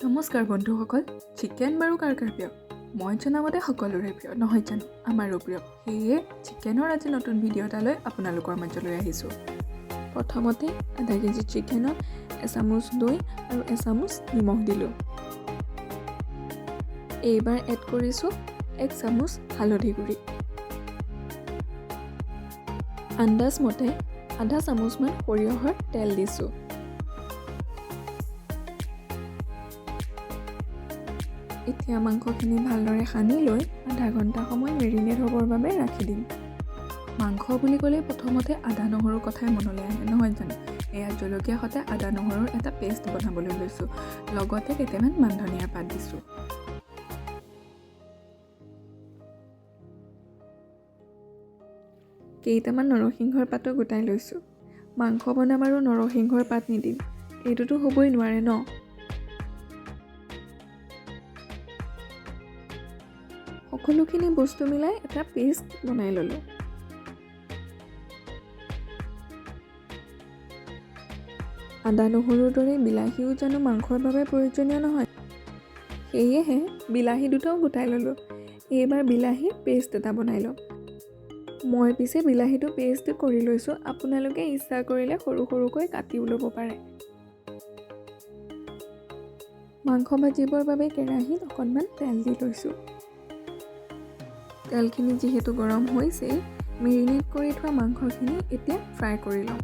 নমস্কাৰ বন্ধুসকল, চিকেন বাৰু কাৰ প্ৰিয়? মই জনামতে সকলোৰে প্ৰিয়, নহয় জানো? আমাৰো প্ৰিয়। সেয়ে চিকেনৰ আজি নতুন ভিডিঅ' এটা লৈ আপোনালোকৰ মাজলৈ আহিছোঁ। প্ৰথমতে আধা কেজি চিকেনত এচামুচ দৈ আৰু এচামুচ নিমখ দিলোঁ। এইবাৰ এড কৰিছোঁ 1 চামুচ হালধি গুড়ি। আন্দাজ মতে আধা চামুচমান সৰিয়হৰ তেল দিছোঁ। এতিয়া মাংসখিনি ভালদৰে সানি লৈ আধা ঘণ্টা সময় মেৰিনেট হ'বৰ বাবে ৰাখি দিম। মাংস বুলি ক'লে প্ৰথমতে আদা নহৰুৰ কথাই মনলৈ আহে, নহয় জানো? এয়া জলকীয়া সৈতে আদা নহৰুৰ এটা পেষ্ট বনাবলৈ লৈছোঁ। লগতে কেইটামান মান ধনিয়াৰ পাত দিছোঁ। কেইটামান নৰসিংহৰ পাতো গোটাই লৈছোঁ। মাংস বনাম আৰু নৰসিংহৰ পাত নিদিম, এইটোতো হ'বই নোৱাৰে ন? সকলোখিনি বস্তু মিলাই এটা পেষ্ট বনাই ল'লোঁ। আদা নহৰুৰ দৰে বিলাহীও জানো মাংসৰ বাবে প্ৰয়োজনীয় নহয়? সেয়েহে বিলাহী দুটাও গোটাই ল'লোঁ। এইবাৰ বিলাহীৰ পেষ্ট এটা বনাই লওঁ। মই পিছে বিলাহীটো পেষ্ট কৰি লৈছোঁ, আপোনালোকে ইচ্ছা কৰিলে সৰু সৰুকৈ কাটিও ল'ব পাৰে। মাংস ভাজিবৰ বাবে কেৰাহীত অকণমান তেল দি লৈছোঁ। তেলখিনি যিহেতু গৰম হৈছে, মেৰিনেট কৰি থোৱা মাংসখিনি এতিয়া ফ্ৰাই কৰি লওঁ।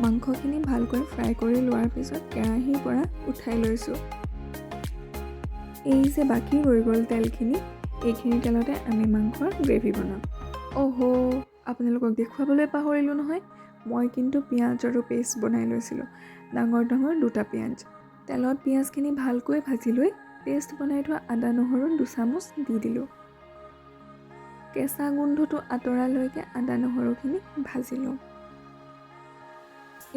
মাংসখিনি ভালকৈ ফ্ৰাই কৰি লোৱাৰ পিছত কেৰাহীৰ পৰা উঠাই লৈছোঁ। এই যে বাকী ৰৈ গ'ল তেলখিনি, এইখিনি তেলতে আমি মাংসৰ গ্ৰেভি বনাম। আপোনালোকক দেখুৱাবলৈ পাহৰিলোঁ নহয়, মই কিন্তু পিঁয়াজৰো পেষ্ট বনাই লৈছিলোঁ। ডাঙৰ ডাঙৰ 2টা পিঁয়াজ। তেলত পিঁয়াজখিনি ভালকৈ ভাজি লৈ পেষ্ট বনাই থোৱা আদা নহৰু 2 চামুচ দি দিলোঁ। কেঁচা গোন্ধটো আঁতৰালৈকে আদা নহৰুখিনি ভাজি লওঁ।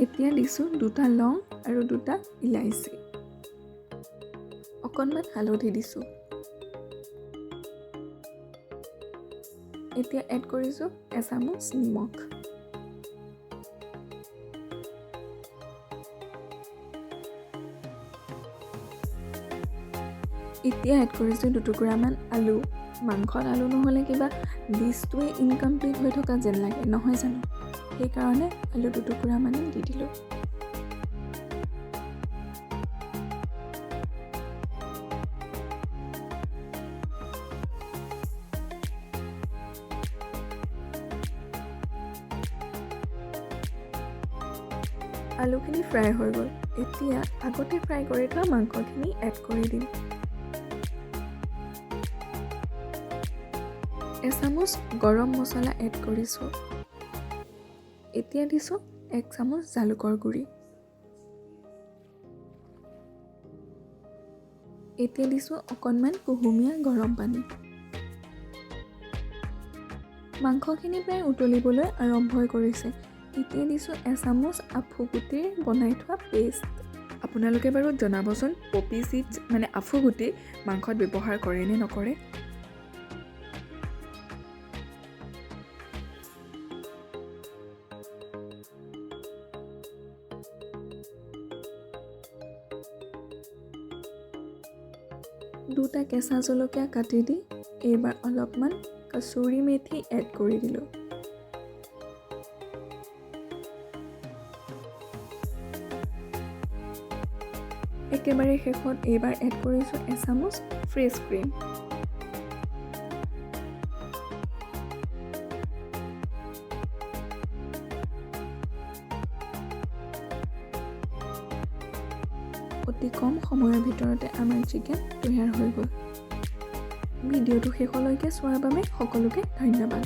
এতিয়া দিছোঁ 2টা লং আৰু 2টা ইলাইচি। অকণমান হালধি দিছোঁ। এতিয়া এড কৰিছোঁ এচামুচ নিমখ। এতিয়া এড কৰিছোঁ 2 টুকুৰামান আলু। মাংসত আলু নহ'লে কিবা ডিছটোৱে ইনকমপ্লিট হৈ থকা যেন লাগে, নহয় জানো? সেইকাৰণে আলু 2 টুকুৰামান দি দিলোঁ। আলুখিনি ফ্ৰাই হৈ গ'ল। এতিয়া আগতে ফ্ৰাই কৰি থোৱা মাংসখিনি এড কৰি দিম। এচামুচ গৰম মছলা এড কৰিছোঁ। এতিয়া দিছোঁ 1 চামুচ জালুকৰ গুড়ি। এতিয়া দিছোঁ অকণমান কুহুমীয়া গৰম পানী। মাংসখিনি প্ৰায় উতলিবলৈ আৰম্ভ কৰিছে। এতিয়া দিছোঁ এচামুচ আফু গুটিৰ বনাই থোৱা পেষ্ট। আপোনালোকে বাৰু জনাবচোন, পপি চিডছ মানে আফু গুটি মাংসত ব্যৱহাৰ কৰে নে নকৰে? দুটা কেঁচা জলকীয়া কাটি দি এইবাৰ অলপমান কচুৰি মেথি এড কৰি দিলোঁ। একেবাৰে শেষত এইবাৰ এড কৰিছোঁ এচামুচ ফ্ৰেছ ক্ৰীম। অতি কম সময়ৰ ভিতৰতে আমাৰ চিকেন তৈয়াৰ হৈ গ'ল। ভিডিঅ'টো শেষলৈকে চোৱাৰ বাবে সকলোকে ধন্যবাদ।